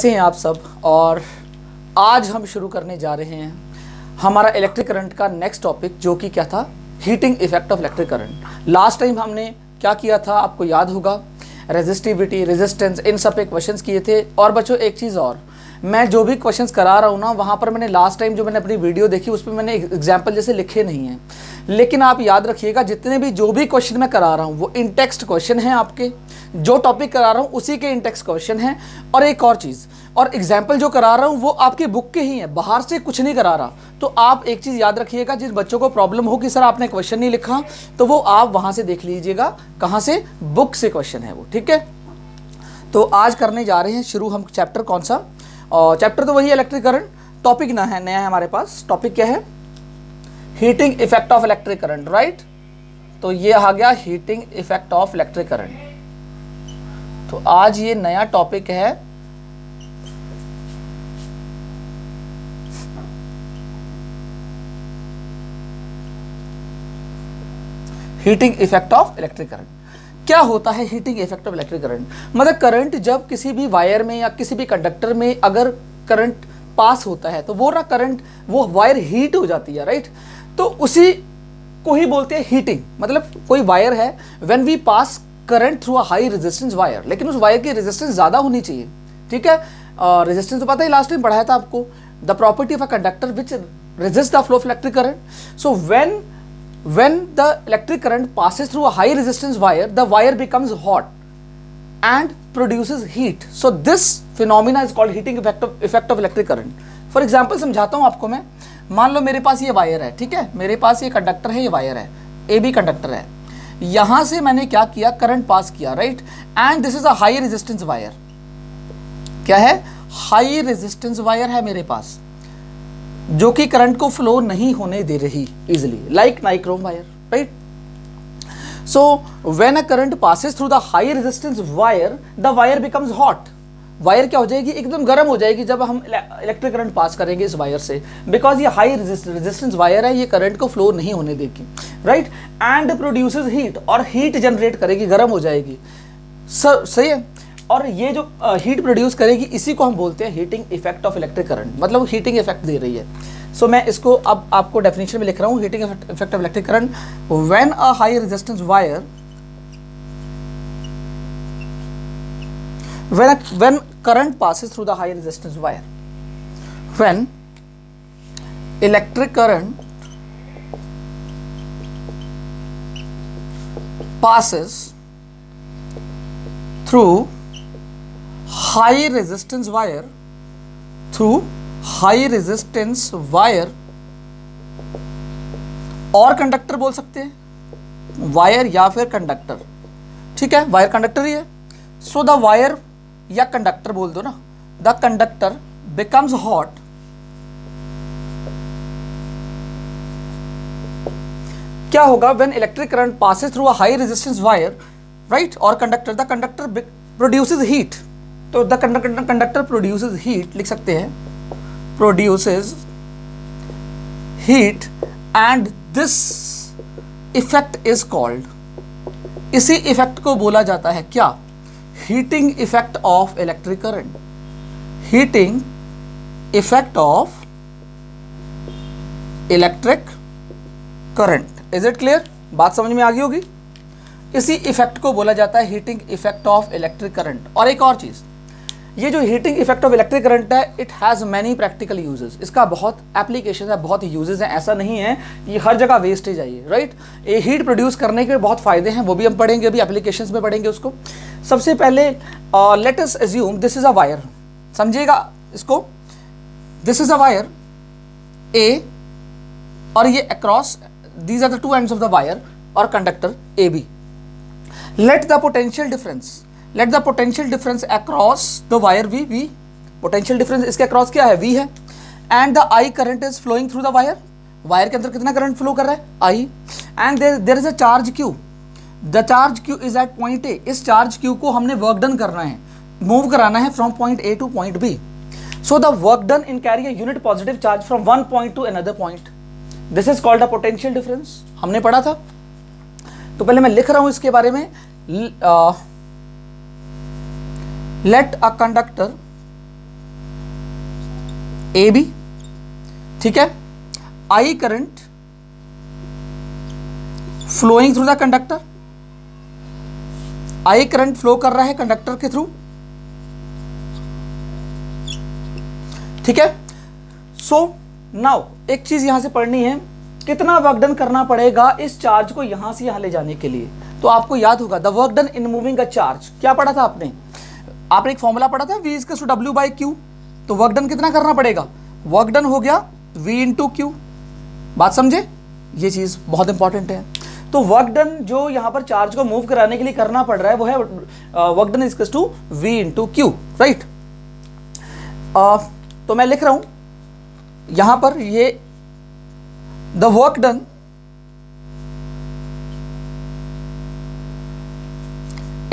कैसे हैं आप सब। और आज हम शुरू करने जा रहे हैं हमारा इलेक्ट्रिक करंट का नेक्स्ट टॉपिक, जो कि क्या था, heating effect of electric current. Last time हमने क्या किया था आपको याद होगा, रेजिस्टिविटी, रेजिस्टेंस, इन सब पे क्वेश्चंस किए थे। और बच्चों एक चीज़ और, मैं जो भी क्वेश्चंस करा रहा हूँ ना, वहाँ पर मैंने लास्ट टाइम जो मैंने अपनी वीडियो देखी उस पर मैंने एग्जाम्पल जैसे लिखे नहीं हैं, लेकिन आप याद रखिएगा जितने भी जो भी क्वेश्चन मैं करा रहा हूँ वो इन टेक्स्ट क्वेश्चन हैं। आपके जो टॉपिक करा रहा हूँ उसी के इन टेक्स्ट क्वेश्चन हैं। और एक और चीज़, और एग्जाम्पल जो करा रहा हूँ वो आपके बुक के ही हैं, बाहर से कुछ नहीं करा रहा। तो आप एक चीज़ याद रखिएगा, जिन बच्चों को प्रॉब्लम हो कि सर आपने क्वेश्चन नहीं लिखा, तो वो आप वहाँ से देख लीजिएगा, कहाँ से, बुक से क्वेश्चन है वो, ठीक है। तो आज करने जा रहे हैं शुरू हम चैप्टर, कौन सा, और चैप्टर तो वही है इलेक्ट्रिक करंट। टॉपिक ना है, नया है हमारे पास। टॉपिक क्या है, heating effect of electric current, right. तो ये आ गया heating effect of electric current. तो आज ये नया टॉपिक है, heating effect of electric current. क्या होता है heating effect of electric current? मतलब करंट जब किसी भी वायर में या किसी भी कंडक्टर में अगर करंट पास होता है तो वो ना करंट, वो वायर हीट हो जाती है, राइट। तो उसी को ही बोलते हैं हीटिंग। मतलब कोई वायर है, when we pass current through a high resistance wire, लेकिन उस वायर की रेजिस्टेंस ज्यादा होनी चाहिए, ठीक है। रेजिस्टेंस तो पता ही, लास्ट टाइम पढ़ाया था आपको, the property of a conductor which resist the flow of electric current. So when the electric current passes through a high resistance wire, the wire becomes hot and produces heat. So this phenomena is called heating effect of electric current. For example समझाता हूँ आपको मैं। मान लो मेरे पास ये wire है, ठीक है, मेरे पास ये कंडक्टर है, ये वायर है, ए बी कंडक्टर है। यहाँ से मैंने क्या किया, करंट पास किया, right. And this is a high resistance wire. क्या है, हाई रेजिस्टेंस वायर है मेरे पास, जो कि करंट को फ्लो नहीं होने दे रही easily, like nichrome wire, right. So when a current passes through the high resistance wire, the wire becomes hot. Wire क्या हो जाएगी, एकदम गर्म हो जाएगी जब हम इलेक्ट्रिक करंट पास करेंगे इस वायर से, बिकॉज ये हाई रेजिस्टेंस वायर है, ये करंट को फ्लो नहीं होने देगी, राइट। एंड प्रोड्यूसेस हीट, और हीट जनरेट करेगी, गर्म हो जाएगी, सही है। और ये जो हीट प्रोड्यूस करेगी, इसी को हम बोलते हैं heating effect of electric current, मतलब हीटिंग इफेक्ट दे रही है। सो मैं इसको अब आपको डेफिनेशन में लिख रहा हूँ, heating effect of electric current, when a high resistance wire, when current passes through the high resistance wire, when electric current passes through high resistance wire, through high resistance wire, और conductor बोल सकते हैं, wire या फिर conductor, ठीक है, wire conductor ही है। सो द वायर या कंडक्टर बोल दो ना, द कंडक्टर बिकम्स हॉट, क्या होगा, when electric current passes through a high resistance wire, right, और conductor, the conductor produces heat. तो द कंडक्टर प्रोड्यूसेस हीट लिख सकते हैं, produces heat, and this effect is called, इसी इफेक्ट को बोला जाता है क्या, heating effect of electric current, heating effect of electric current. Is it clear, बात समझ में आ गई होगी। इसी इफेक्ट को बोला जाता है heating effect of electric current. और एक और चीज, ये जो heating effect of electric current है, it has many practical uses, इसका बहुत एप्लीकेशन है, बहुत यूजेस हैं। ऐसा नहीं है कि हर जगह वेस्टेज है ये, राइट। ये हीट प्रोड्यूस करने के बहुत फायदे हैं, वो भी हम पढ़ेंगे, अभी एप्लीकेशंस में पढ़ेंगे उसको। सबसे पहले let us assume this is a wire, समझिएगा इसको, this is a wire A, और ये across, these are the two ends of the wire, और conductor A B. Let the potential difference across the wire V, potential difference इसके across क्या है, V है, and the I current is flowing through the wire, wire के अंदर कितना current flow कर रहा है, I, and there is a charge Q, the charge Q is at point A। इस चार्ज Q को हमने वर्क डन करना है, मूव कराना है from point A two point B। So the work done in carry a unit positive charge from one point two another point, this is called a potential difference, हमने पढ़ा था। तो पहले मैं लिख रहा हूं इसके बारे में, let a conductor A B, ठीक है। I current flowing through the conductor, I current flow कर रहा है कंडक्टर के थ्रू, ठीक है। सो नाउ एक चीज यहां से पढ़नी है, कितना वर्क डन करना पड़ेगा इस चार्ज को यहां से यहां ले जाने के लिए। तो आपको याद होगा the work done in moving a charge, क्या पढ़ा था आपने एक फॉर्मूला पढ़ा था V equals to W by Q। तो वर्क डन कितना करना पड़ेगा, वर्क डन हो गया V इंटू क्यू। बात समझे, ये चीज बहुत इंपॉर्टेंट है। तो वर्क डन जो यहां पर चार्ज को मूव कराने के लिए करना पड़ रहा है वो है work done equals to V into Q, right. तो मैं लिख रहा हूं यहां पर ये the work done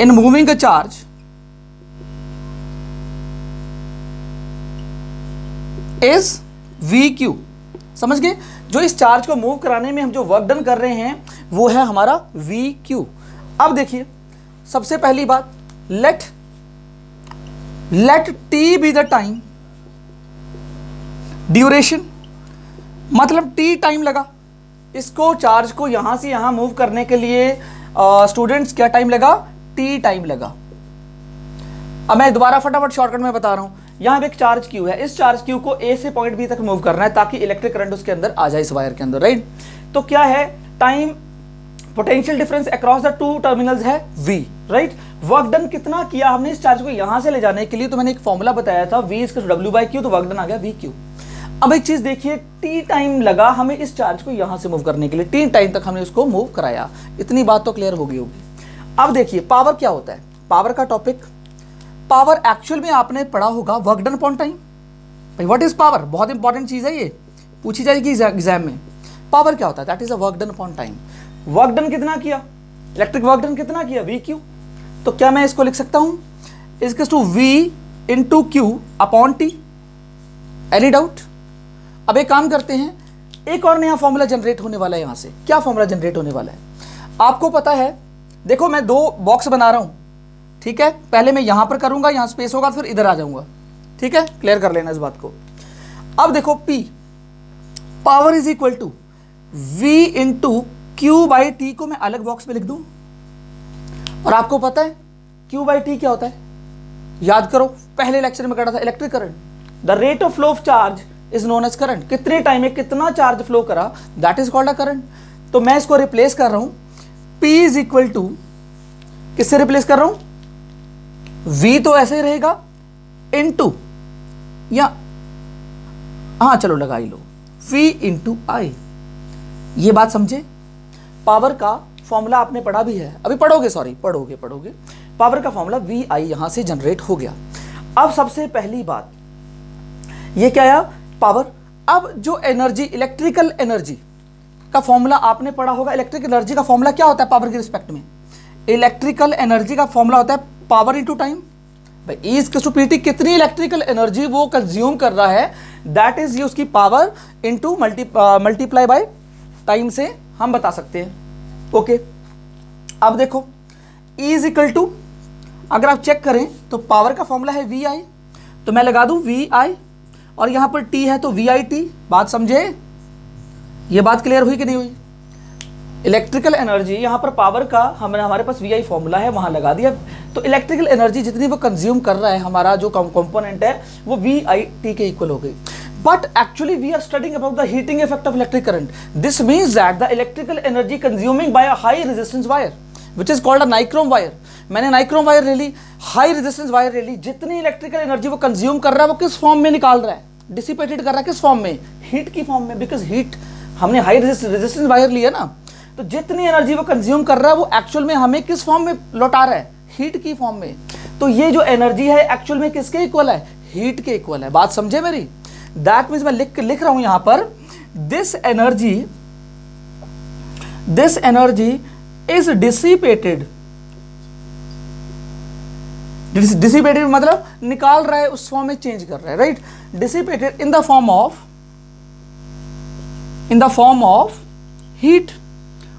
in moving a charge is V Q. समझ गए, जो इस चार्ज को मूव कराने में हम जो वर्क डन कर रहे हैं वो है हमारा वी क्यू। अब देखिए सबसे पहली बात, let T be the time duration, मतलब टी टाइम लगा इसको चार्ज को यहां से यहां मूव करने के लिए। स्टूडेंट्स क्या टाइम लगा, टी टाइम लगा। अब मैं दोबारा फटाफट शॉर्टकट में बता रहा हूं, यहां पे एक चार्ज क्यू है, इस चार्ज क्यू को ए से पॉइंट बी तक मूव करना है ताकि इलेक्ट्रिक करंट उसके अंदर आ जाए, इस वायर के अंदर, राइट। तो क्या है, time potential difference across the two terminals है v, राइट। वर्क डन कितना किया हमने इस चार्ज को यहां से ले जाने के लिए, तो मैंने एक फॉर्मूला बताया था v equals to W by Q, तो वर्क डन आ गया v क्यू। अब एक चीज देखिए, टी टाइम लगा हमें इस चार्ज को यहां से मूव करने के लिए, टी टाइम तक हमने उसको मूव कराया। इतनी बात तो क्लियर हो गई होगी। अब देखिए पावर क्या होता है, पावर का टॉपिक, पावर एक्चुअल में आपने पढ़ा होगा वर्क डन अपॉन टाइम। भाई व्हाट इज पावर, बहुत इंपॉर्टेंट चीज है, ये पूछी जाएगी एग्जाम में। पावर क्या होता है, that is a work done upon time. Work done कितना किया, इलेक्ट्रिक वर्क डन कितना किया, वी क्यू। तो क्या मैं इसको लिख सकता हूं equals to V into Q upon T, any doubt. अब एक काम करते हैं, एक और नया फॉर्मूला जनरेट होने वाला है यहां से। क्या फॉर्मूला जनरेट होने वाला है आपको पता है, देखो मैं दो बॉक्स बना रहा हूं, ठीक है। पहले मैं यहां पर करूंगा, यहां स्पेस होगा, फिर इधर आ जाऊंगा, ठीक है। क्लियर कर लेना इस बात को। अब देखो P power is equal to V into Q by T को मैं अलग बॉक्स में लिख दूं। और आपको पता है Q बाई टी क्या होता है, याद करो पहले लेक्चर में करा था, electric current. The rate of flow of charge is known as current. कितने टाइम में कितना चार्ज फ्लो करा, that is called a current. तो मैं इसको रिप्लेस कर रहा हूं, P इज इक्वल टू, किससे रिप्लेस कर रहा हूं, V तो ऐसे ही रहेगा इनटू, या हाँ चलो लगा ही लो, V इंटू आई। ये बात समझे, पावर का फॉर्मूला आपने पढ़ा भी है, अभी पढ़ोगे, सॉरी पढ़ोगे। पावर का फॉर्मूला V आई यहां से जनरेट हो गया। अब सबसे पहली बात ये क्या आया, पावर। अब जो एनर्जी, इलेक्ट्रिकल एनर्जी का फॉर्मूला आपने पढ़ा होगा। इलेक्ट्रिक एनर्जी का फॉर्मूला क्या होता है पावर के रिस्पेक्ट में, इलेक्ट्रिकल एनर्जी का फॉर्मूला होता है पावर इनटू टाइम। भाई E इक्वल्स टू पीटी, कितनी इलेक्ट्रिकल एनर्जी वो कंज्यूम कर रहा है, दैट इज ये उसकी power into multiply by time से हम बता सकते हैं। ओके, अब देखो E इज इक्वल टू, अगर आप चेक करें तो पावर का फॉर्मूला है वी आई, तो मैं लगा दूं वी आई, और यहां पर T है तो वी आई टी। बात समझे, ये बात क्लियर हुई कि नहीं हुई। इलेक्ट्रिकल एनर्जी यहां पर पावर का हमारे पास वी आई फॉर्मूला है, वहां लगा दिया। तो इलेक्ट्रिकल एनर्जी जितनी वो कंज्यूम कर रहा है, हमारा जो कंपोनेंट है वो वी आई टी के इक्वल हो गई। But actually we are studying about the heating effect of electric current. This means that the electrical energy consuming by a high resistance wire which is called a nichrome wire. मैंने nichrome wire ले ली, high resistance wire ले ली, जितनी electrical energy वो consume कर रहा है वो किस फॉर्म में निकाल रहा है, डिसिपेटेड कर रहा है किस फॉर्म में, हीट की फॉर्म में। बिकॉज हीट, हमने हाई रेजिस्टेंस वायर लिया ना, तो जितनी एनर्जी वो कंज्यूम कर रहा है वो एक्चुअल में हमें किस फॉर्म में लौटा रहा है, हीट की फॉर्म में। तो ये जो एनर्जी है एक्चुअल में किसके इक्वल है, हीट के इक्वल है। बात समझे मेरी। दैट मीन्स मैं लिख रहा हूं यहां पर, दिस एनर्जी इज डिसिपेटेड मतलब निकाल रहा है, उस फॉर्म में चेंज कर रहा है, right. Dissipated in the form of heat,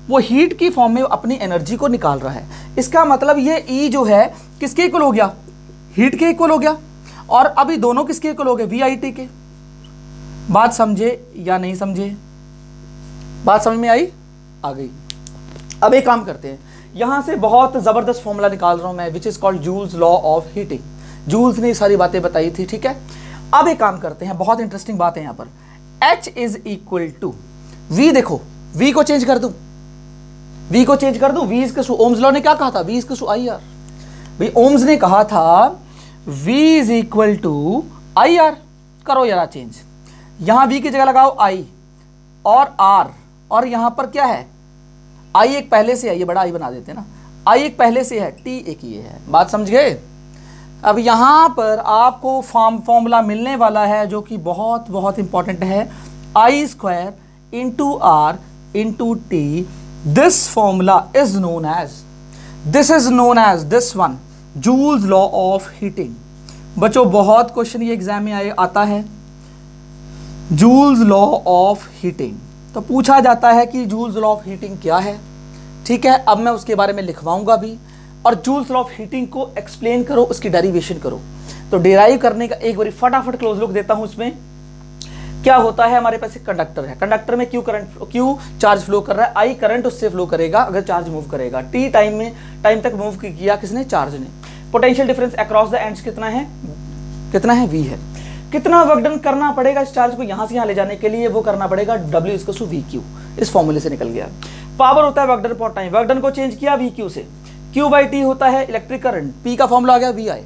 वो हीट की फॉर्म में अपनी एनर्जी को निकाल रहा है। इसका मतलब ये E जो है किसके इक्वल हो गया, हीट के इक्वल हो गया। और अभी दोनों किसके इक्वल हो गए, वी आई टी के। बात समझे या नहीं समझे? बात समझ में आई? आ गई। अब एक काम करते हैं, यहां से बहुत जबरदस्त फॉर्मूला निकाल रहा हूं मैं, which is called Joule's law of heating. Joule's ने सारी बातें बताई थी, ठीक है। अब एक काम करते हैं, बहुत इंटरेस्टिंग बात है यहां पर। H is equal to V, देखो V को चेंज कर दूं, V को चेंज कर दूं, V is to Ohm's law ने क्या कहा था, V इज टू IR। भाई ओम्स ने कहा था V is equal to IR। करो जरा चेंज, यहां V की जगह लगाओ I और R, और यहां पर क्या है, I एक पहले से है, ये बड़ा I बना देते हैं ना, I एक पहले से है, T एक ये है। बात समझ गए? अब यहां पर आपको फॉर्मूला मिलने वाला है जो कि बहुत बहुत इंपॉर्टेंट है, I square into R into T। This formula is known as this one Joule's law of heating. बच्चों बहुत क्वेश्चन ये एग्जाम में आता है, जूल्स लॉ ऑफ हीटिंग। तो पूछा जाता है कि जूल्स लॉ ऑफ हीटिंग क्या है, ठीक है। अब मैं उसके बारे में लिखवाऊंगा भी, और जूल्स लॉ ऑफ हीटिंग को एक्सप्लेन करो, उसकी डेरिवेशन करो। तो डेराइव करने का एक बार फटाफट क्लोज लुक देता हूं। इसमें क्या होता है, हमारे पास एक कंडक्टर है, कंडक्टर में क्यू चार्ज फ्लो कर रहा है, आई करंट उससे फ्लो करेगा अगर चार्ज मूव करेगा, टी टाइम तक मूव किया किसने, चार्ज ने। Potential difference across the ends कितना है, वी है। कितना वर्क डन करना पड़ेगा इस चार्ज को यहां से यहां ले जाने के लिए, वो करना पड़ेगा W is to V Q. इस फॉर्मूले से निकल गया। पावर होता है work done per time, work done को चेंज किया वी क्यू से, Q बाई टी होता है इलेक्ट्रिक करंट, P का फॉर्मूला आ गया VI।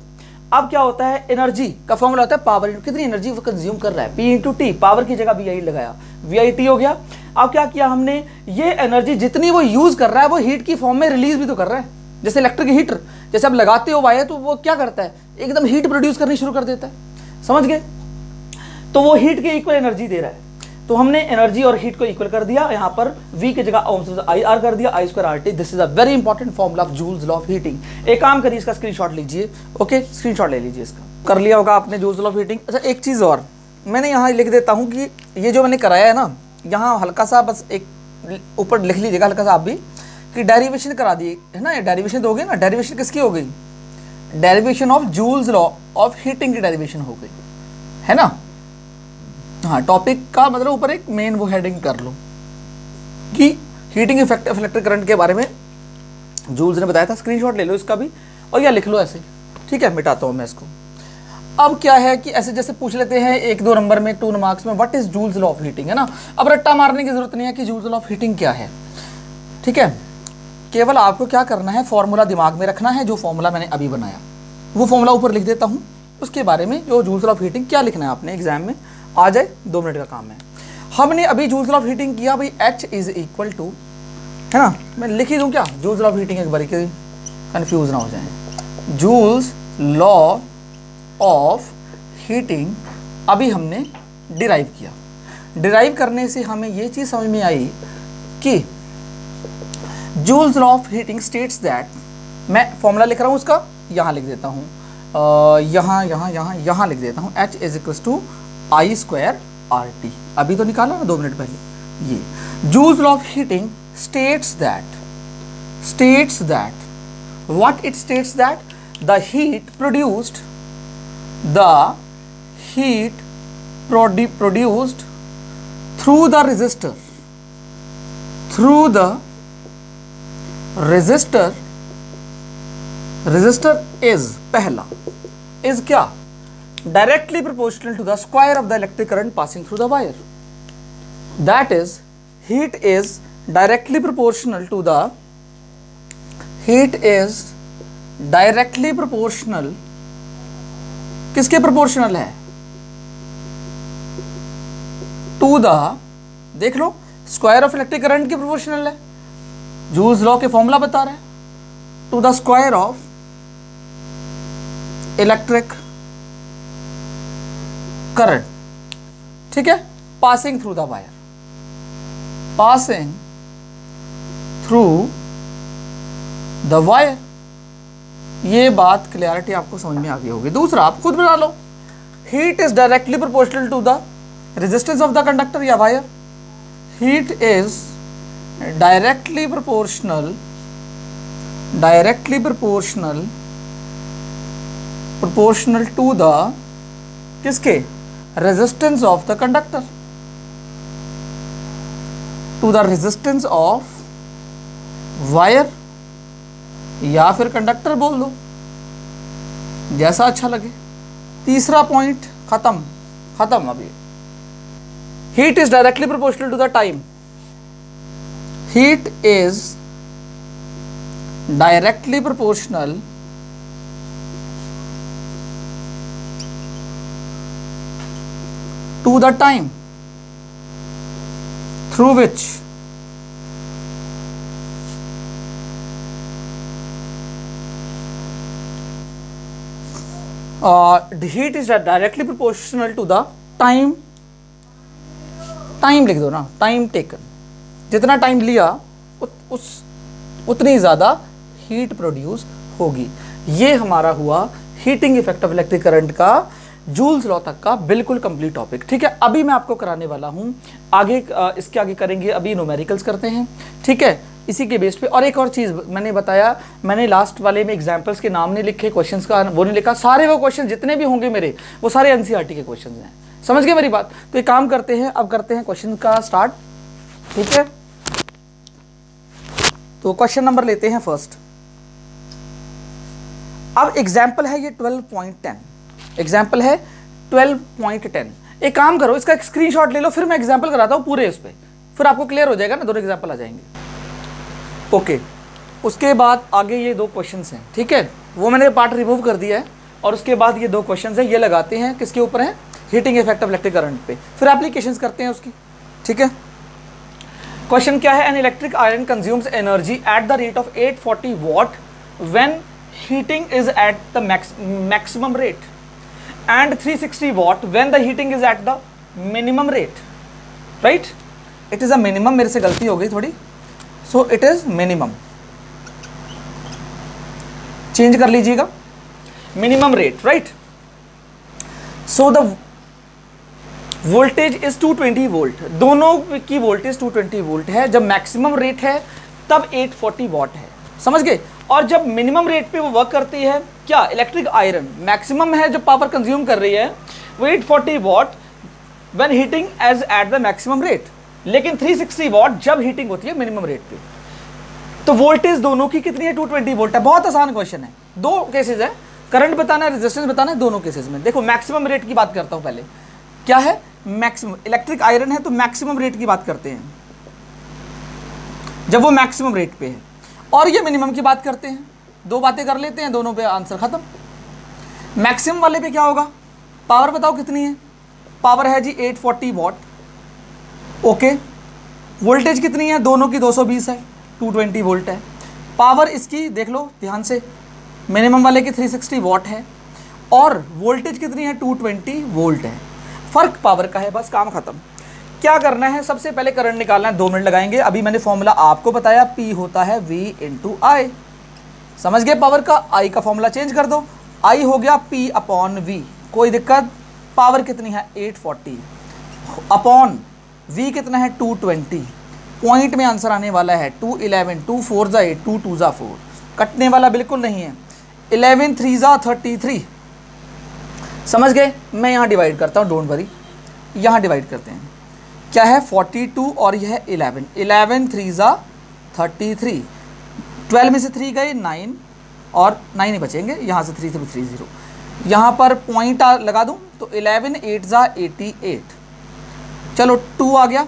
अब क्या होता है, एनर्जी का फॉर्मूला होता है पावर, कितनी एनर्जी वो कंज्यूम कर रहा है, P इंटू टी, पावर की जगह VI लगाया, VIT हो गया। अब क्या किया हमने, ये एनर्जी जितनी वो यूज कर रहा है वो हीट की फॉर्म में रिलीज भी तो कर रहा है। जैसे इलेक्ट्रिक हीटर, जैसे आप लगाते हो वायर तो वो क्या करता है, एकदम हीट प्रोड्यूस करनी शुरू कर देता है, समझ गए। तो वो हीट के इक्वल एनर्जी दे रहा है, तो हमने एनर्जी और हीट को इक्वल कर दिया, यहां पर V की जगह IR कर दिया, I square RT। This is a very important formula of joules law of heating. एक काम करिए, इसका स्क्रीनशॉट लीजिए, ओके, स्क्रीनशॉट ले लीजिए इसका। कर लिया होगा आपने जूल्स लॉ ऑफ हीटिंग। अच्छा एक चीज और मैंने यहाँ लिख देता हूँ कि ये जो मैंने कराया है ना, यहाँ हल्का सा बस एक ऊपर लिख लीजिएगा हल्का सा आप भी, कि डेरिवेशन करा दी है ना, डेरिवेशन दोगे ना, डेरिवेशन किसकी हो गई, derivation of joules law of heating की डेरिवेशन हो गई, है ना। हाँ, टॉपिक का मतलब ऊपर एक मेन वो हेडिंग कर लो कि heating effect of electric current के बारे में जूल्स ने बताया था। स्क्रीनशॉट ले लो इसका भी, और या लिख लो ऐसे, ठीक है, मिटाता हूँ मैं इसको। अब क्या है कि ऐसे जैसे पूछ लेते हैं 1-2 नंबर में, 2 मार्क्स में, what is joules law of heating, है ना। अब रट्टा मारने की जरूरत नहीं है कि जूल्स लॉ ऑफ हीटिंग क्या है, ठीक है। केवल आपको क्या करना है, फॉर्मूला दिमाग में रखना है, जो फॉर्मूला मैंने अभी बनाया वो फॉर्मूला ऊपर लिख देता हूँ, उसके बारे में जो जूल्स लॉ ऑफ हीटिंग क्या लिखना है आपने, एग्जाम में आ जाए, 2 मिनट का काम है। हमने अभी जूल्स लॉ ऑफ हीटिंग किया भाई, H इज इक्वल टू, है ना, मैं लिख ही दूं क्या जूल्स लॉ ऑफ हीटिंग, एक बार कंफ्यूज ना हो जाए। जूल्स लॉ ऑफ हीटिंग अभी हमने डिराइव किया, डिराइव करने से हमें ये चीज समझ में आई कि joules law of heating states that, मैं फॉर्मूला लिख रहा हूं उसका, यहां लिख देता हूं, यहां लिख देता हूं, H is equal to I square RT। अभी तो निकाला ना 2 मिनट पहले। ये Joule's law of heating states that what it states that the heat produced through the resistor is, पहला is क्या, directly proportional to the square of the electric current passing through the wire. That is, heat is directly proportional to the, किसके proportional है, to the, देख लो, square of electric current के proportional है, Joule's law के formula बता रहा है, to the square of electric current, ठीक है, passing through the wire, passing through the wire. ये बात क्लियरिटी आपको समझ में आ गई होगी। दूसरा आप खुद बना लो, heat is directly proportional to the resistance of the conductor या wire, heat is directly proportional to the, किसके, resistance of the conductor, to the resistance of wire, या फिर कंडक्टर बोल दो, जैसा अच्छा लगे। तीसरा पॉइंट खत्म खत्म। अभी heat is directly proportional to the time, heat is directly proportional to the time through which the heat is directly proportional to the time, time लिख दो ना, टाइम टेकन, जितना टाइम लिया उतनी ज़्यादा हीट प्रोड्यूस होगी। ये हमारा हुआ heating effect of electric current का जूल्स लॉ तक का बिल्कुल कंप्लीट टॉपिक। ठीक है, अभी मैं आपको कराने वाला हूँ आगे, इसके आगे करेंगे, अभी न्यूमेरिकल्स करते हैं। ठीक है, इसी के बेस पे। और एक और चीज़ मैंने बताया, मैंने लास्ट वाले में एग्जाम्पल्स के नाम नहीं लिखे, क्वेश्चंस का वो नहीं लिखा, सारे वो क्वेश्चन जितने भी होंगे मेरे वो सारे एनसीईआरटी के क्वेश्चन हैं। समझ गए मेरी बात? तो एक काम करते हैं, अब करते हैं क्वेश्चन का स्टार्ट। ठीक है, तो क्वेश्चन नंबर लेते हैं फर्स्ट। अब एग्जाम्पल है ये 12.10, एग्जाम्पल है 12.10। एक काम करो, इसका एक स्क्रीनशॉट ले लो, फिर मैं एग्जाम्पल कराता हूँ पूरे उस पर, फिर आपको क्लियर हो जाएगा ना, दोनों एग्जाम्पल आ जाएंगे। ओके, उसके बाद आगे ये दो क्वेश्चंस हैं। ठीक है, वो मैंने पार्ट रिमूव कर दिया है, और उसके बाद ये दो क्वेश्चंस हैं, ये लगाते हैं किसके ऊपर है, heating effect of electric current पे, फिर एप्लीकेशंस करते हैं उसकी। ठीक है, क्वेश्चन क्या है, an electric iron consumes energy at the rate of 840 watt when heating is eight the maximum rate and 360 watt when the heating is at the minimum rate, right? It is a minimum, मेरे से गलती हो गई थोड़ी, so it is minimum, change कर लीजिएगा, minimum rate, right? So the voltage is 220 volt, दोनों की वोल्टेज 220 वोल्ट है। जब मैक्सिमम रेट है तब 840 वॉट है, समझ गए? और जब मिनिमम रेट पे वो वर्क करती है, क्या इलेक्ट्रिक आयरन मैक्सिमम है जो पावर कंज्यूम कर रही है वो 840 watt when heating as at the maximum rate, लेकिन 360 वॉट जब हीटिंग होती है मिनिमम रेट पे। तो वोल्टेज दोनों की कितनी है, 220 वोल्ट है। बहुत आसान क्वेश्चन है, दो केसेस है, करंट बताना है, रेजिस्टेंस बताना है, दोनों केसेस में। देखो मैक्सिमम रेट की बात करता हूं पहले, क्या है मैक्सिमम, इलेक्ट्रिक आयरन है तो मैक्सिमम रेट की बात करते हैं जब वो मैक्सिमम रेट पे है, और ये मिनिमम की बात करते हैं। दो बातें कर लेते हैं, दोनों पे आंसर खत्म। मैक्सिमम वाले पे क्या होगा, पावर बताओ कितनी है, पावर है जी 840 वॉट, ओके। वोल्टेज कितनी है, दोनों की 220 है, 220 वोल्ट है। पावर इसकी देख लो ध्यान से, मिनिमम वाले की 360 वॉट है, और वोल्टेज कितनी है, 220 वोल्ट है। फर्क पावर का है, बस काम खत्म। क्या करना है, सबसे पहले करंट निकालना है, 2 मिनट लगाएंगे। अभी मैंने फॉर्मूला आपको बताया, P होता है V इंटू आई, समझ गए? पावर का I का फॉर्मूला चेंज कर दो, I हो गया P अपॉन V, कोई दिक्कत? पावर कितनी है 840 अपॉन V कितना है 220, पॉइंट में आंसर आने वाला है 211, 2 4 जा 8, 2 2 जा 4, कटने वाला बिल्कुल नहीं है। 11 3 जा 33, समझ गए? मैं यहाँ डिवाइड करता हूँ, डोंट वरी, यहाँ डिवाइड करते हैं। क्या है 42 और यह है 11, 11 3 जा 33, 12 में से 3 गए 9 और 9 ही बचेंगे, यहाँ से 3 3 30, यहाँ पर पॉइंट लगा दूँ तो 11 8 जा 88, चलो 2 आ गया,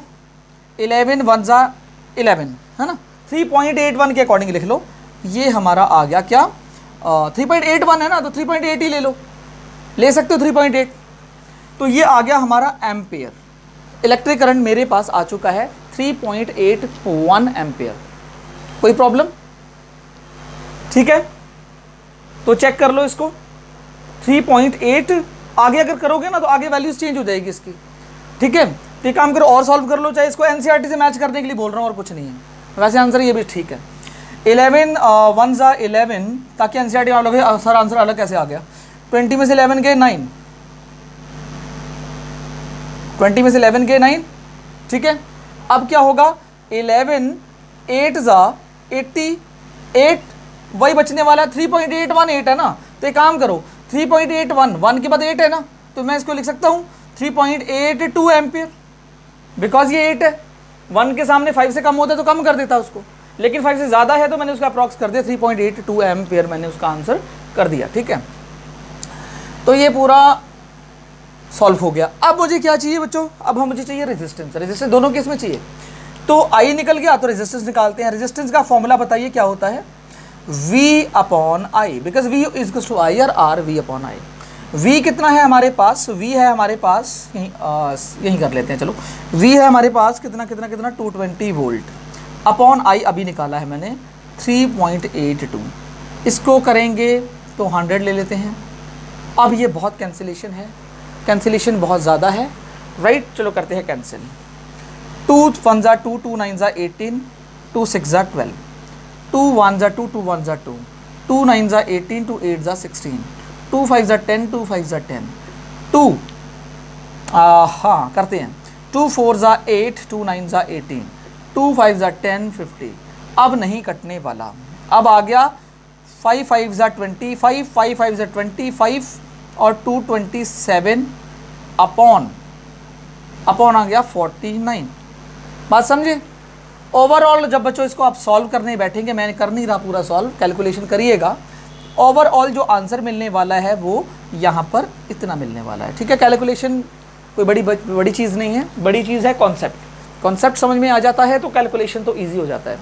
11 1 जा 11, है ना? 3.81 के अकॉर्डिंग लिख लो, ये हमारा आ गया क्या 3.81 है ना, तो 3.8 ही ले लो, ले सकते हो 3.8, तो ये आ गया हमारा एम्पेयर। इलेक्ट्रिक करंट मेरे पास आ चुका है 3.81 एम्पेयर, कोई प्रॉब्लम? ठीक है, तो चेक कर लो इसको, 3.8 आगे अगर करोगे ना तो आगे वैल्यूज चेंज हो जाएगी इसकी। ठीक है, तो काम करो और सॉल्व कर लो, चाहे इसको एनसीईआरटी से मैच करने के लिए बोल रहा हूँ और कुछ नहीं है, वैसे आंसर ये भी ठीक है। 11 1 जा 11, ताकि एनसीईआरटी वालों के सर आंसर अलग कैसे आ गया। 20 में से 11 गए 9, 20 में से 11 गए 9, ठीक है। अब क्या होगा, 11 8 जा 88, वही बचने वाला 3.818 है ना, तो एक काम करो 3.81, 1 के बाद 8 है ना, तो मैं इसको लिख सकता हूँ 3.82 एम्पियर, बिकॉज ये 8 है, 1 के सामने 5 से कम होता है तो कम कर देता उसको, लेकिन 5 से ज़्यादा है तो मैंने उसका अप्रॉक्स कर दिया 3.82 एम्पियर, मैंने उसका आंसर कर दिया। ठीक है, तो ये पूरा सॉल्व हो गया। अब मुझे क्या चाहिए बच्चों, अब हम मुझे चाहिए रेजिस्टेंस। रेजिस्टेंस दोनों केस में चाहिए, तो आई निकल गया तो रेजिस्टेंस निकालते हैं। रेजिस्टेंस का फॉर्मूला बताइए क्या होता है, V upon I, because V is to I R V upon I. V कितना है हमारे पास, V है हमारे पास यहीं कर लेते हैं, चलो V है हमारे पास कितना कितना कितना 220 वोल्ट अपॉन आई अभी निकाला है मैंने 3.82, इसको करेंगे तो 100 ले लेते हैं। अब ये बहुत कैंसिलेशन है, कैंसिलेशन बहुत ज़्यादा है, राइट, चलो करते हैं कैंसिल। 2 1 जा 2, 2 9 जा 18, 2 6 जा 12, 2 1 जा 2, 2 1 जा 2, 2 9 जा 18, 2 8 जा 16, 2 5 जा 10, 2 5 जा 10, 2 हाँ करते हैं, 2 4 जा 8, 2 9 जा 18, 2 5 जा 10, 50। अब नहीं कटने वाला, अब आ गया 5 5 जा 25, 5 5 जा 25 और 227 अपॉन आ गया 49। बात समझे। ओवरऑल जब बच्चों इसको आप सॉल्व करने बैठेंगे, मैंने कर नहीं रहा पूरा सॉल्व, कैलकुलेशन करिएगा, ओवरऑल जो आंसर मिलने वाला है वो यहाँ पर इतना मिलने वाला है। ठीक है, कैलकुलेशन कोई बड़ी चीज़ नहीं है, बड़ी चीज़ है कॉन्सेप्ट। कॉन्सेप्ट समझ में आ जाता है तो कैलकुलेशन तो ईजी हो जाता है।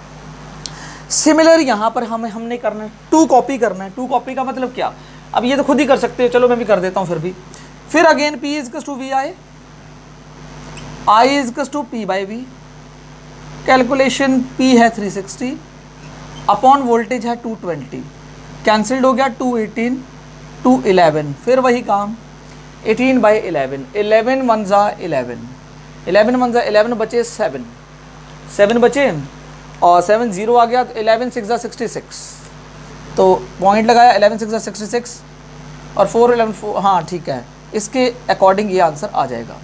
सिमिलर यहाँ पर हमने करना है, 2 कॉपी करना है। 2 कॉपी का मतलब क्या, अब ये तो खुद ही कर सकते हो, चलो मैं भी कर देता हूँ फिर भी। फिर again P is to V I is to P by V, calculation P है 360 अपॉन वोल्टेज है 220, कैंसिल्ड हो गया 218, 211, फिर वही काम 18 बाई 11, 11 1 जा 11, 11 1 जा 11 बचे 7 बचे और 7 0 आ गया, तो 11 6 जा 66, तो पॉइंट लगाया 11 6 जा 66 और 4 11 4, हाँ ठीक है, इसके अकॉर्डिंग ये आंसर आ जाएगा।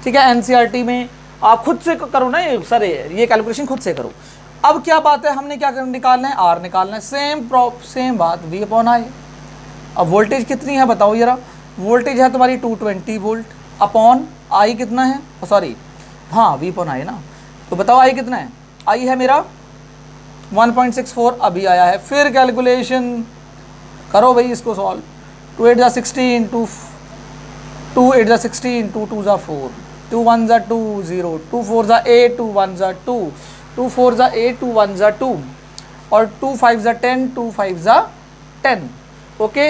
ठीक है, एनसीईआरटी में आप खुद से करो ना ये सर, ये कैलकुलेशन खुद से करो। अब क्या बात है, हमने क्या निकालना है, आर निकालना है, सेम बात V अपॉन आई। अब वोल्टेज कितनी है बताओ जरा, वोल्टेज है तुम्हारी 220 वोल्ट अपॉन आई कितना है, सॉरी हाँ V अपॉन आई ना, तो बताओ आई कितना है, आई है मेरा 1.64 अभी आया है। फिर कैलकुलेशन करो भाई इसको सॉल्व, 2 8 जा 16, 2 8 जा 16, 2 2 जा 4, 2 1 जा 2 0, 2 4 जा 8, 2 1 जा 2, 2 4 जा 8, 2 1 जा 2 और 2 5 जा 10, 2 5 जा 10, ओके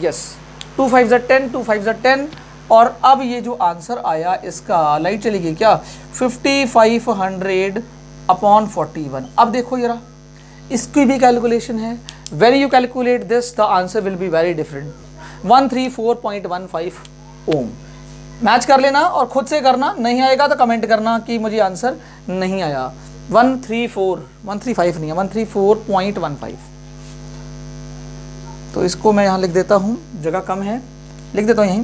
यस, 2 5 जा 10, 2 5 जा 10। और अब ये जो आंसर आया इसका, लाइट चली गई क्या, 5500 अपॉन 41। अब देखो जरा इसकी भी कैलकुलेशन है, when you calculate this the answer will be very different, 134.15 ohm. Match कर लेना और खुद से करना, नहीं आएगा तो कमेंट करना कि मुझे आंसर नहीं आया। 135 नहीं है, 134.15। तो इसको मैं यहाँ लिख देता हूँ, जगह कम है, लिख देता हूँ यहीं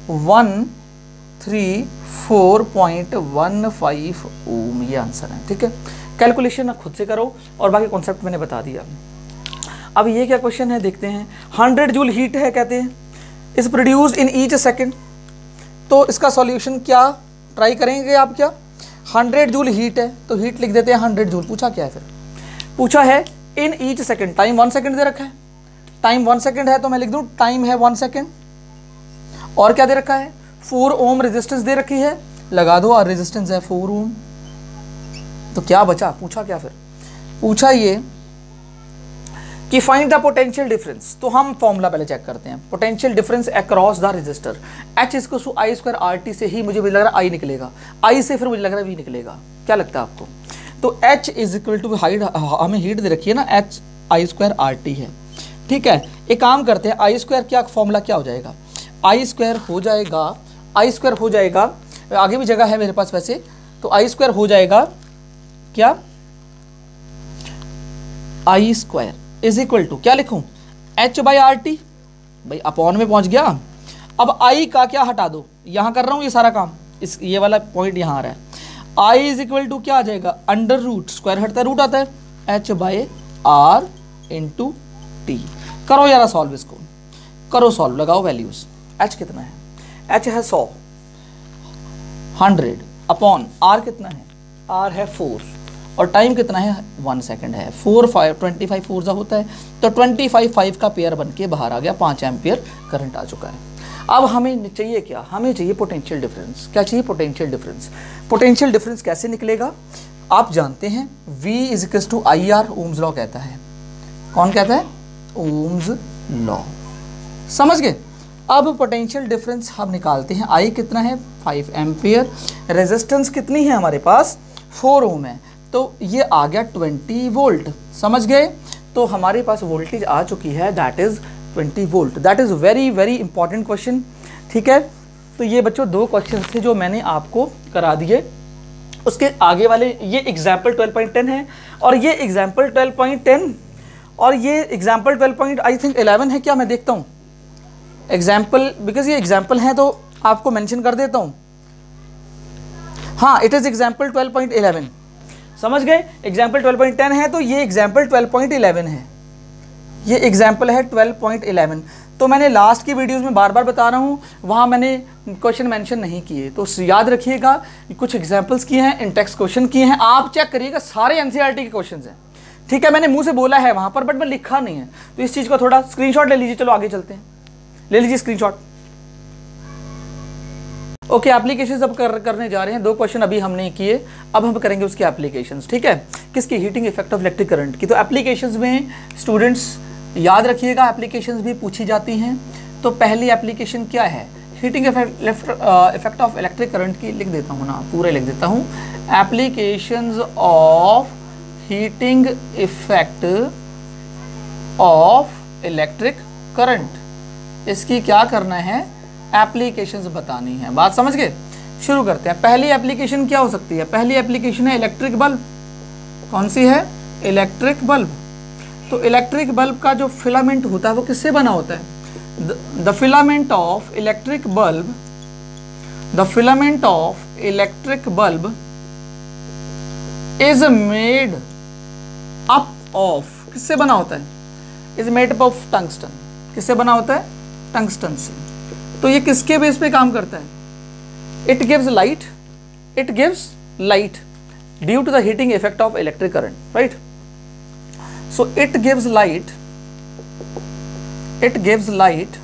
134.15 ओम, ये आंसर है। ठीक है, कैलकुलेशन खुद से करो और बाकी कॉन्सेप्ट मैंने बता दिया। अब ये क्या क्वेश्चन है देखते हैं, 100 जूल हीट है कहते हैं, is produced in each second. तो इसका सॉल्यूशन क्या ट्राई करेंगे आप, क्या 100 जूल हीट है तो हीट लिख देते हैं 100 जूल। पूछा क्या है, फिर पूछा है in each second, time 1 second दे रखा है, टाइम 1 सेकेंड है तो मैं लिख दूं टाइम है 1 सेकेंड, और क्या दे रखा है 4 ओम रेजिस्टेंस दे रखी है, लगा दो, और रेजिस्टेंस है 4 ओम। तो क्या बचा, पूछा क्या, फिर पूछा ये कि फाइंड द पोटेंशियल डिफरेंस। तो हम फॉर्मूला पहले चेक करते हैं, potential difference across the resistor, H equals to I square RT से ही मुझे लग रहा है I निकलेगा, I से फिर मुझे लग रहा है V निकलेगा, क्या लगता है आपको। तो H is equal to height, हमें हीट दे रखी है ना, H I स्क्वायर RT है। ठीक है, एक काम करते हैं, I स्क्वायर क्या फॉर्मूला क्या हो जाएगा, I स्क्वायर हो जाएगा, आगे भी जगह है मेरे पास वैसे, तो I स्क्वायर हो जाएगा क्या, I square is equal to क्या लिखूं, H बाई RT, भाई अपॉन में पहुंच गया। अब I का क्या हटा दो, यहां कर रहा हूं ये सारा काम, इस ये वाला पॉइंट यहां आ रहा है, I इज इक्वल टू क्या आ जाएगा, अंडर रूट, स्क्वायर हटता है रूट आता है, H by R into T. करो यारा सॉल्व, इसको करो सॉल्व, लगाओ वैल्यूज। H कितना है, H है 100, 100 अपॉन आर कितना है, आर है 4 और टाइम कितना है 1 सेकेंड है, 4 5 25 फोर्जा होता है, तो 25 5 का पेयर बन के बाहर आ गया, 5 एम्पियर करंट आ चुका है। अब हमें चाहिए क्या, हमें चाहिए पोटेंशियल डिफरेंस। क्या चाहिए, पोटेंशियल डिफरेंस। पोटेंशियल डिफरेंस कैसे निकलेगा, आप जानते हैं V is to I R, Ohm's law कहता है। कौन कहता है, ओम्स लॉ, समझ गए। अब पोटेंशियल डिफरेंस हम निकालते हैं, I कितना है 5 एम्पियर, रेजिस्टेंस कितनी है हमारे पास 4 ओम है, तो ये आ गया 20 वोल्ट, समझ गए। तो हमारे पास वोल्टेज आ चुकी है, that is 20 volt. That is very very important question, ठीक है। तो ये बच्चों 2 क्वेश्चन थे जो मैंने आपको करा दिए। उसके आगे वाले ये एग्जाम्पल 12.10 है और ये एग्जाम्पल 12.10 और ये एग्जाम्पल 12. आई थिंक 11 है क्या, मैं देखता हूँ एग्जाम्पल, बिकॉज ये एग्जाम्पल है तो आपको मेंशन कर देता हूँ। हाँ, इट इज एग्जाम्पल 12.11, समझ गए। एग्जाम्पल 12.10 है तो ये एग्जाम्पल 12.11 है, ये एग्जाम्पल है 12.11। तो मैंने लास्ट की वीडियोस में बार बार बता रहा हूँ, वहाँ मैंने क्वेश्चन मेंशन नहीं किए, तो याद रखिएगा कुछ एग्जाम्पल्स किए हैं, इन टेक्स्ट क्वेश्चन किए हैं, आप चेक करिएगा, सारे एनसीईआरटी के क्वेश्चन हैं, ठीक है। मैंने मुंह से बोला है वहाँ पर, बट मैं लिखा नहीं है, तो इस चीज़ को थोड़ा स्क्रीनशॉट ले लीजिए। चलो आगे चलते हैं, ले लीजिए स्क्रीनशॉट। ओके, एप्लीकेशंस अब करने जा रहे हैं। 2 क्वेश्चन अभी हमने किए, अब हम करेंगे उसके एप्लीकेशंस, ठीक है। किसकी, heating effect of electric current की। तो एप्लीकेशंस में स्टूडेंट्स याद रखिएगा, एप्लीकेशंस भी पूछी जाती हैं। तो पहली एप्लीकेशन क्या है, heating effect of electric current की लिख देता हूँ ना, पूरे लिख देता हूँ। Applications of heating effect of electric current, इसकी क्या करना है, एप्लीकेशंस बतानी है। बात समझ गए, शुरू करते हैं। पहली एप्लीकेशन क्या हो सकती है, पहली एप्लीकेशन है इलेक्ट्रिक बल्ब। कौन सी है, इलेक्ट्रिक बल्ब। तो इलेक्ट्रिक बल्ब का जो फिलामेंट होता है वो किससे बना होता है, the filament of electric bulb, the filament of electric bulb is made up of, किससे बना होता है, is made up of tungsten. किससे बना होता है, टंगस्टन से। तो ये किसके बेस पे काम करता है, it gives light, it gives light due to the heating effect of electric current, right. So it gives light, it gives light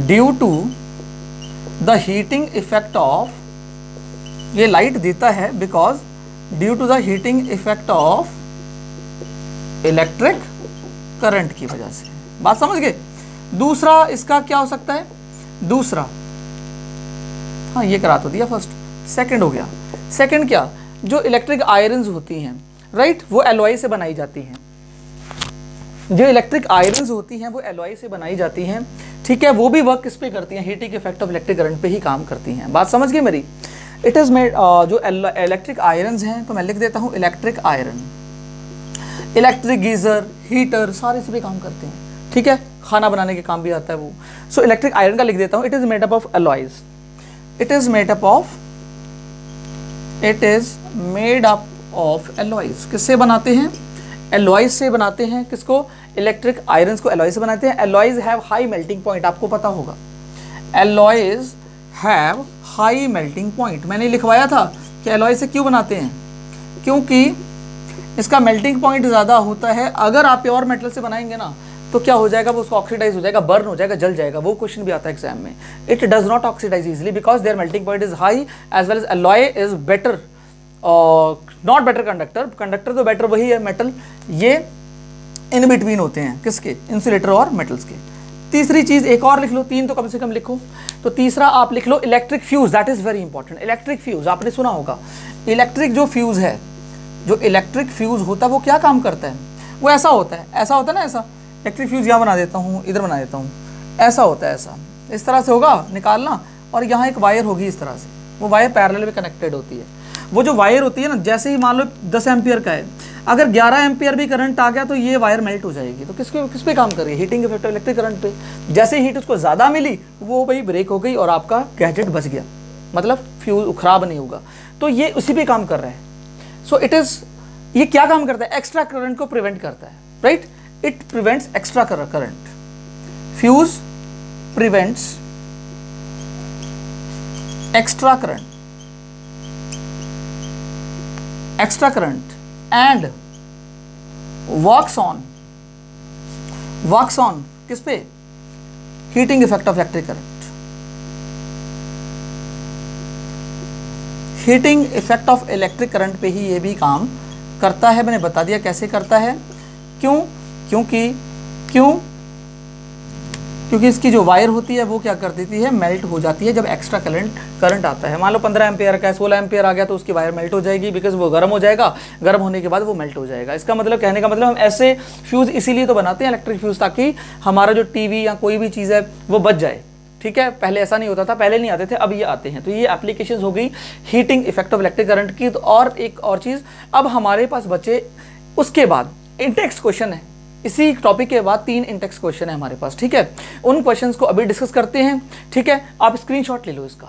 due to the heating effect of, ये लाइट देता है because due to the heating effect of electric current की वजह से। बात समझ गए। दूसरा इसका क्या हो सकता है, दूसरा, हाँ ये करा तो दिया फर्स्ट, सेकंड हो गया। सेकंड क्या, जो इलेक्ट्रिक आयरन्स होती हैं, राइट, वो एलॉय से बनाई जाती हैं। जो इलेक्ट्रिक आयरन्स होती हैं वो एलॉय से बनाई जाती हैं, ठीक है। वो भी वर्क किस पे करती हैं, heating effect of electric current पे ही काम करती हैं। बात समझ गए मेरी। इट इज मेड, जो इलेक्ट्रिक आयरन्स हैं तो मैं लिख देता हूँ electric iron, electric geyser, heater, सारे इसी पे काम करते हैं, ठीक है। खाना बनाने के काम भी आता है वो। सो इलेक्ट्रिक आयरन का लिख देता हूँ, it is made up of alloys, it is made up of, it is made up of alloys. किससे बनाते हैं, एलॉयज से बनाते हैं। किसको, इलेक्ट्रिक आयरन्स को एलॉय से बनाते हैं। Alloys have high melting point, आपको पता होगा, alloys have high melting point. मैंने लिखवाया था कि एलॉय से क्यों बनाते हैं, क्योंकि इसका मेल्टिंग पॉइंट ज़्यादा होता है। अगर आप प्योर मेटल से बनाएंगे ना तो क्या हो जाएगा, वो उसको ऑक्सीडाइज हो जाएगा, बर्न हो जाएगा, जल जाएगा। वो क्वेश्चन भी आता है एग्जाम में। It does not oxidise easily because their melting point is high, as well as alloy is better, not better conductor. Conductor तो बेटर वही है मेटल, ये इन बिटवीन होते हैं, किसके, इंसुलेटर और मेटल्स के। तीसरी चीज एक और लिख लो, 3 तो कम से कम लिखो। तो तीसरा आप लिख लो electric fuse, that is very important. Electric fuse आपने सुना होगा, इलेक्ट्रिक जो फ्यूज है, जो इलेक्ट्रिक फ्यूज होता है वो क्या काम करता है, वो ऐसा होता है, ऐसा होता है ना, ऐसा। इलेक्ट्रिक फ्यूज यहाँ बना देता हूँ, इधर बना देता हूँ, ऐसा होता है, ऐसा इस तरह से होगा निकालना, और यहाँ एक वायर होगी इस तरह से, वो वायर पैरेलल में कनेक्टेड होती है। वो जो वायर होती है ना, जैसे ही मान लो 10 एम्पियर का है, अगर 11 एम्पियर भी करंट आ गया तो ये वायर मेल्ट हो जाएगी। तो किस पे काम कर रही है, heating effect of electric current पे। जैसे हीट उसको ज़्यादा मिली, वो भाई ब्रेक हो गई और आपका गैजेट बच गया, मतलब फ्यूज खराब नहीं होगा। तो ये उसी पे काम कर रहा है। सो इट इज़, ये क्या काम करता है, एक्स्ट्रा करंट को प्रिवेंट करता है, right. It prevents extra current. Fuse prevents extra current and works on किस पे? Heating effect of electric current. Heating effect of electric current पे ही ये भी काम करता है। मैंने बता दिया कैसे करता है। क्योंकि इसकी जो वायर होती है वो क्या कर देती है, मेल्ट हो जाती है जब एक्स्ट्रा करंट आता है। मान लो 15 एम्पियर का है, 16 एम्पियर आ गया तो उसकी वायर मेल्ट हो जाएगी, बिकॉज वो गर्म हो जाएगा, गर्म होने के बाद वो मेल्ट हो जाएगा। इसका मतलब, कहने का मतलब, हम ऐसे फ्यूज इसीलिए तो बनाते हैं इलेक्ट्रिक फ्यूज, ताकि हमारा जो टीवी या कोई भी चीज़ है वो बच जाए। ठीक है, पहले ऐसा नहीं होता था, पहले नहीं आते थे, अब ये आते हैं। तो ये एप्लीकेशन हो गई heating effect of electric current की। तो और एक और चीज़ अब हमारे पास बचे, उसके बाद इंटेक्स क्वेश्चन है। इसी टॉपिक के बाद 3 इंटेक्स क्वेश्चन है हमारे पास। ठीक है, उन क्वेश्चंस को अभी डिस्कस करते हैं। ठीक है, आप स्क्रीनशॉट ले लो इसका।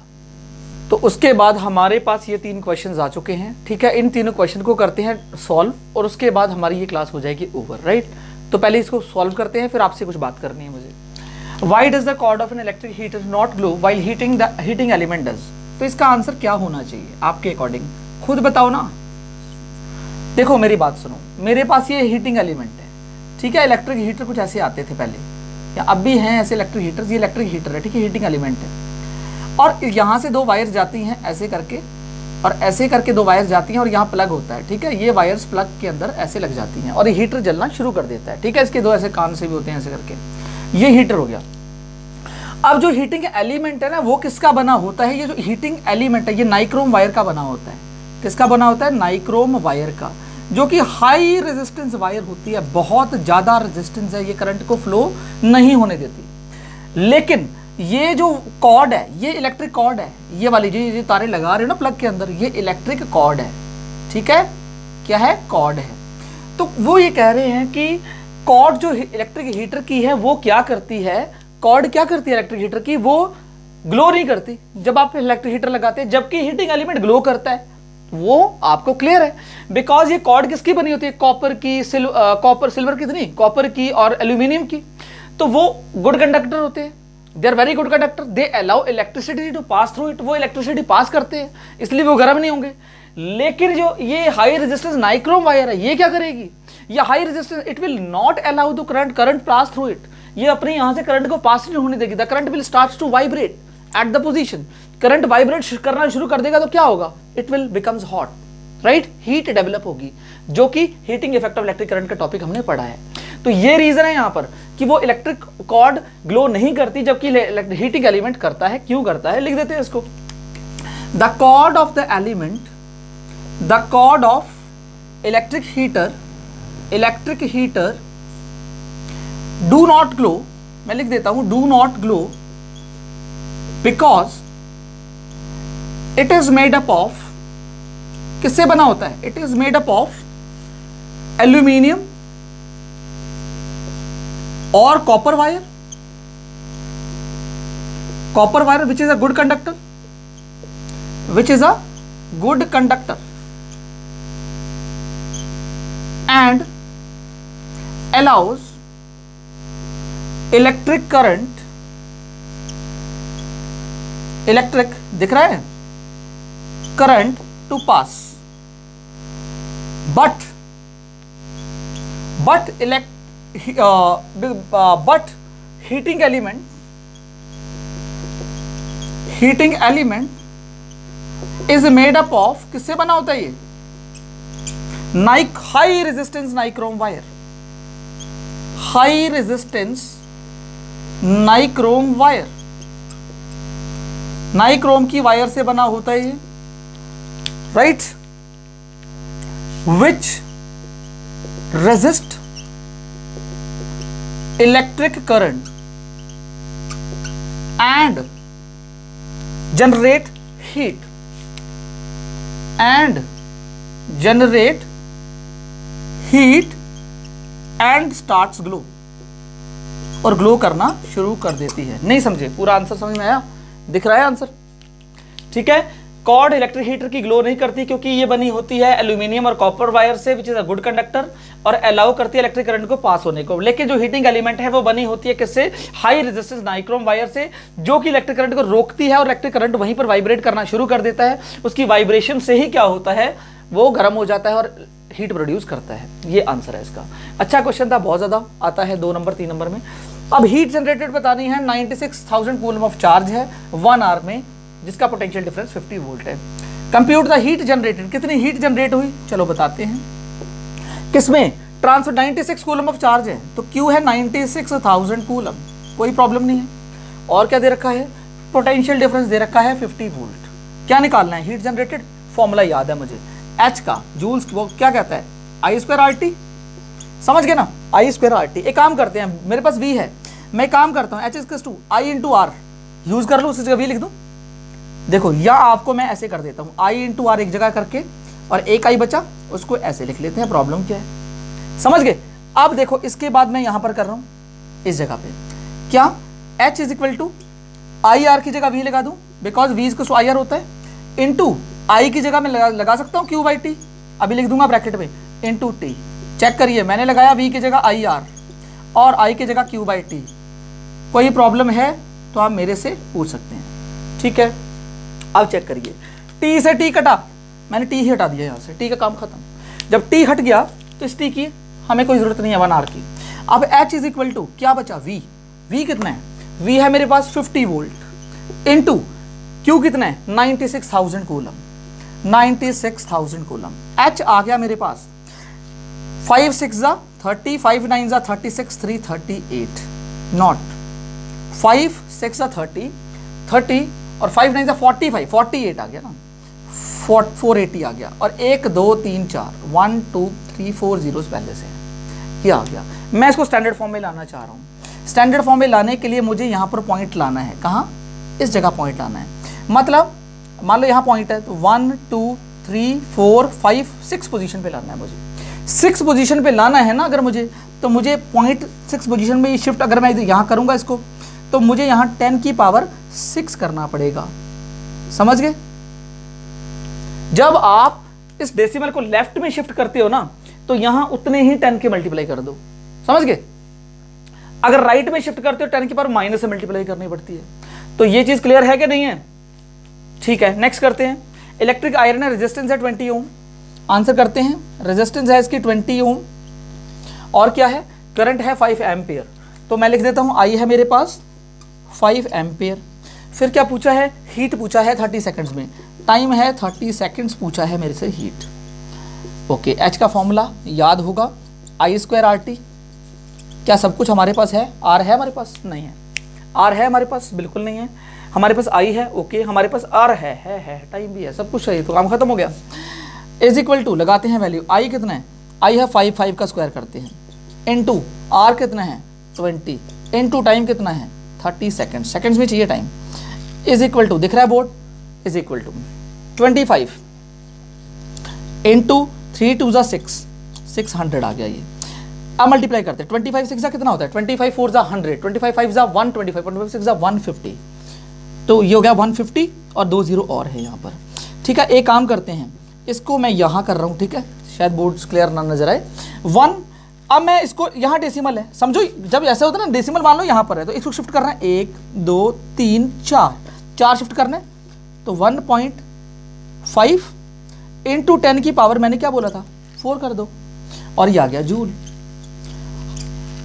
तो उसके बाद हमारे पास ये 3 क्वेश्चंस आ चुके हैं। ठीक है, इन तीनों क्वेश्चन को करते हैं सॉल्व, और उसके बाद हमारी ये क्लास हो जाएगी ओवर। राइट, तो पहले इसको सॉल्व करते हैं, फिर आपसे कुछ बात करनी है मुझे। Why does the cord of an electric heater not glow while heating element does? तो इसका आंसर क्या होना चाहिए आपके अकॉर्डिंग, खुद बताओ ना। देखो मेरी बात सुनो, मेरे पास ये हीटिंग एलिमेंट है। ठीक है, इलेक्ट्रिक हीटर कुछ ऐसे आते थे पहले, या अब भी हैं ऐसे इलेक्ट्रिक हीटर्स। ये इलेक्ट्रिक हीटर है, ठीक है, हीटिंग एलिमेंट है। और यहाँ से 2 वायर जाती हैं ऐसे करके, और ऐसे करके 2 वायर जाती हैं, और यहाँ प्लग होता है। ठीक है, ये वायर्स प्लग के अंदर ऐसे लग जाती हैं और ये हीटर जलना शुरू कर देता है। ठीक है, इसके 2 ऐसे कान से भी होते हैं ऐसे करके। ये हीटर हो गया। अब जो हीटिंग एलिमेंट है ना, वो किसका बना होता है? ये जो हीटिंग एलिमेंट है ये नाइक्रोम वायर का बना होता है। किसका बना होता है? नाइक्रोम वायर का, जो कि हाई रेजिस्टेंस वायर होती है। बहुत ज़्यादा रेजिस्टेंस है, ये करंट को फ्लो नहीं होने देती। लेकिन ये जो कॉर्ड है, ये इलेक्ट्रिक कॉर्ड है, ये वाली जो ये तारे लगा रहे हो ना प्लग के अंदर, ये इलेक्ट्रिक कॉर्ड है। ठीक है, क्या है? कॉर्ड है। तो वो ये कह रहे हैं कि कॉर्ड जो इलेक्ट्रिक हीटर की है वो क्या करती है, कॉर्ड क्या करती है इलेक्ट्रिक हीटर की, वो ग्लो नहीं करती जब आप इलेक्ट्रिक हीटर लगाते हैं, जबकि हीटिंग एलिमेंट ग्लो करता है। वो आपको क्लियर है, बिकॉज ये कॉर्ड किसकी बनी होती है? कॉपर की, सिल्वर की नहीं, कॉपर की और एल्यूमिनियम की। तो वो गुड कंडक्टर होते हैं, they are very good conductor, they allow electricity to pass through it. वो इलेक्ट्रिसिटी पास करते हैं, इसलिए वो गर्म नहीं होंगे। लेकिन जो ये हाई रेजिस्टेंस नाइक्रोम वायर है, ये क्या करेगी? ये high resistance, it will not allow the current pass through it. ये अपने यहां से करंट को पास नहीं होने देगी। The current will start to vibrate at the position. Current vibrate करना शुरू कर देगा तो क्या होगा? It will becomes hot, right, heat develop होगी, जो कि heating effect of electric current का टॉपिक हमने पढ़ा है। तो ये रीजन है यहां पर कि वो इलेक्ट्रिक कॉर्ड ग्लो नहीं करती, जबकि हीटिंग एलिमेंट करता है। क्यों करता है, लिख देते हैं इसको। The cord of the element, the cord of electric heater do not glow, मैं लिख देता हूं, do not glow because it is made up of, किससे बना होता है? It is made up of aluminium और copper wire, which is a good conductor, and allows electric current, electric दिख रहा है, current to pass, but heating element is made up of, किससे बना होता है ये? High resistance nichrome wire, high resistance nichrome wire, nichrome की wire से बना होता है ये, right, which resist electric current and generate heat and starts glow, और ग्लो करना शुरू कर देती है। नहीं समझे? पूरा आंसर समझ में आया? दिख रहा है आंसर? ठीक है, कॉर्ड इलेक्ट्रिक हीटर की ग्लो नहीं करती क्योंकि ये बनी होती है एल्यूमिनियम और कॉपर वायर से, विच इज अ गुड कंडक्टर, और अलाउ करती है इलेक्ट्रिक करंट को पास होने को। लेकिन जो हीटिंग एलिमेंट है वो बनी होती है किससे? हाई रेजिस्टेंस नाइक्रोम वायर से, जो कि इलेक्ट्रिक करंट को रोकती है और इलेक्ट्रिक करंट वहीं पर वाइब्रेट करना शुरू कर देता है। उसकी वाइब्रेशन से ही क्या होता है, वो गर्म हो जाता है और हीट प्रोड्यूस करता है। ये आंसर है इसका। अच्छा क्वेश्चन था, बहुत ज्यादा आता है 2 नंबर 3 नंबर में। अब हीट जनरेटेड बतानी है, 96,000 कूलम ऑफ चार्ज है 1 आवर में, जिसका पोटेंशियल डिफरेंस 50 वोल्ट है। कंप्यूट द हीट जनरेटेड, कितनी हीट जनरेट हुई, चलो बताते हैं। किसमें? ट्रांसफर 96 कूलम ऑफ चार्ज है तो क्यू है 96,000 कूलम, कोई प्रॉब्लम नहीं है। और क्या दे रखा है? पोटेंशियल डिफरेंस दे रखा है 50 वोल्ट। क्या निकालना है? हीट जनरेटेड, फॉर्मूला याद है मुझे, एच का जूल्स वो क्या कहता है, आई स्क्वायर आर टी, समझ गए ना, आई स्क्वायर आर टी। एक काम करते हैं, मेरे पास वी है, मैं काम करता हूँ, H is to I into R use कर लूँ, उसी जगह वी लिख दूँ। देखो या आपको मैं ऐसे कर देता हूँ, आई इंटू आर एक जगह करके, और एक आई बचा उसको ऐसे लिख लेते हैं, प्रॉब्लम क्या है, समझ गए। अब देखो इसके बाद मैं यहां पर कर रहा हूं इस जगह पे, क्या H is equal to I R की जगह वी लगा दूं, because V is I R होता है, इंटू आई की जगह मैं लगा सकता हूं क्यू बाई टी, अभी लिख दूंगा ब्रैकेट में, इंटू टी। चेक करिए, मैंने लगाया वी की जगह आई आर और आई की जगह क्यू बाई टी। कोई प्रॉब्लम है तो आप मेरे से पूछ सकते हैं, ठीक है। अब चेक करिए, टी से टी कटा, मैंने टी ही हटा दिया यहाँ से, टी का काम खत्म। जब टी हट गया तो इस टी की हमें कोई जरूरत नहीं है 1 आवर की। अब H इज इक्वल टू क्या बचा, V। V कितना है? V है मेरे पास 50 वोल्ट, इंटू Q कितना है 96,000 कूलम, 96,000 कूलम। H आ गया मेरे पास 5 6 जा 30, 5 9 जा 36, 3 38, नॉट 5 6 जा 30 30 और 5 9 जा 45, 48 आ गया ना, 480 आ गया, और 1 2 3 4 1 2 3 4 जीरोस पहले से ये आ गया। मैं इसको स्टैंडर्ड फॉर्म में लाना चाह रहा हूँ। स्टैंडर्ड फॉर्म में लाने के लिए मुझे यहाँ पर पॉइंट लाना है, कहाँ? इस जगह पॉइंट लाना है। मतलब मान लो यहाँ पॉइंट है तो 1 2 3 4 5 6 पोजीशन पे लाना है मुझे, 6 पोजीशन पे लाना है ना। अगर मुझे तो मुझे पॉइंट 6 पोजीशन में शिफ्ट, अगर मैं यहाँ करूँगा इसको तो मुझे यहाँ 10 की पावर 6 करना पड़ेगा, समझ गए। जब आप इस डेसिमल को लेफ्ट में शिफ्ट करते हो ना तो यहां उतने ही 10 के मल्टीप्लाई कर दो, समझ गए। अगर राइट में शिफ्ट करते हो 10 की पावर माइनस से मल्टीप्लाई करनी पड़ती है। तो ये चीज क्लियर है कि नहीं है? ठीक है, नेक्स्ट करते हैं। इलेक्ट्रिक आयरन है, रेजिस्टेंस है 20 ओम। आंसर करते हैं, रेजिस्टेंस है इसकी 20 ओम, और क्या है? करंट है 5 एम्पियर। तो मैं लिख देता हूं, आई है मेरे पास 5 एम्पियर। फिर क्या पूछा है? हीट पूछा है 30 सेकंड्स में, टाइम है 30 सेकंड्स पूछा है मेरे से हीट। ओके, H का फॉर्मूला याद होगा, आई स्क्वायर आर टी। क्या सब कुछ हमारे पास है? R है हमारे पास? नहीं है। R है हमारे पास? बिल्कुल नहीं है। हमारे पास I है, ओके, हमारे पास R है, टाइम भी है, सब कुछ सही, तो काम खत्म हो गया। इज इक्वल टू लगाते हैं वैल्यू, I कितना है? I है 5, 5 का स्क्वायर करते हैं, इनटू R कितना है 20, इनटू टाइम कितना है 30 सेकंड, सेकंड्स में चाहिए टाइम, इज इक्वल टू, दिख रहा है board, is equal to 25 into 3 2 जा 6, 600 आ गया ये। अब मल्टीप्लाई करते हैं, 25 6 जा कितना होता है, 25 4 जा 100, 25 5 जा 125, 25 6 जा 150, तो ये हो गया 150 और 2 जीरो और है यहाँ पर। ठीक है, एक काम करते हैं, इसको मैं यहाँ कर रहा हूँ, ठीक है, शायद बोर्ड क्लियर ना नजर आए। 1, अब मैं इसको, यहाँ डेसिमल है, समझो जब ऐसा होता है ना, डेसिमल मान लो यहाँ पर है तो इसको शिफ्ट करना है 1 2 3 4 शिफ्ट करना है, तो 1.5 इंटू 10 की पावर मैंने क्या बोला था 4 कर दो, और ये आ गया जूल।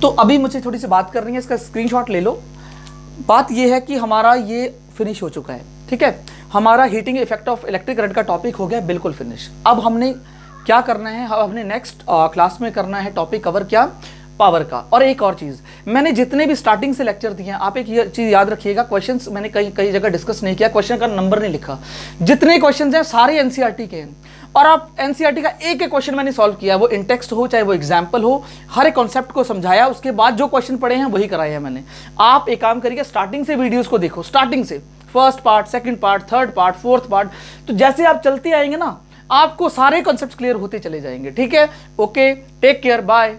तो अभी मुझे थोड़ी सी बात करनी है, इसका स्क्रीनशॉट ले लो। बात ये है कि हमारा ये फिनिश हो चुका है, ठीक है, हमारा heating effect of electric current का टॉपिक हो गया बिल्कुल फिनिश। अब हमने क्या करना है, अब हमने नेक्स्ट क्लास में करना है टॉपिक कवर, क्या, पावर का। और एक और चीज़, मैंने जितने भी स्टार्टिंग से लेक्चर दिए हैं, आप एक चीज़ याद रखिएगा, क्वेश्चंस मैंने कई जगह डिस्कस नहीं किया, क्वेश्चन का नंबर नहीं लिखा, जितने क्वेश्चंस हैं सारे एनसीईआरटी के हैं, और आप एनसीईआरटी का एक एक क्वेश्चन मैंने सॉल्व किया, वो इन टेक्स्ट हो चाहे वो एग्जाम्पल हो, हर एक कॉन्सेप्ट को समझाया, उसके बाद जो क्वेश्चन पढ़े हैं वही कराए हैं मैंने। आप एक काम करिए, स्टार्टिंग से वीडियोज़ को देखो, स्टार्टिंग से, first part, second part, third part, fourth part, तो जैसे आप चलते आएंगे ना, आपको सारे कॉन्सेप्ट क्लियर होते चले जाएंगे। ठीक है, ओके, टेक केयर, बाय।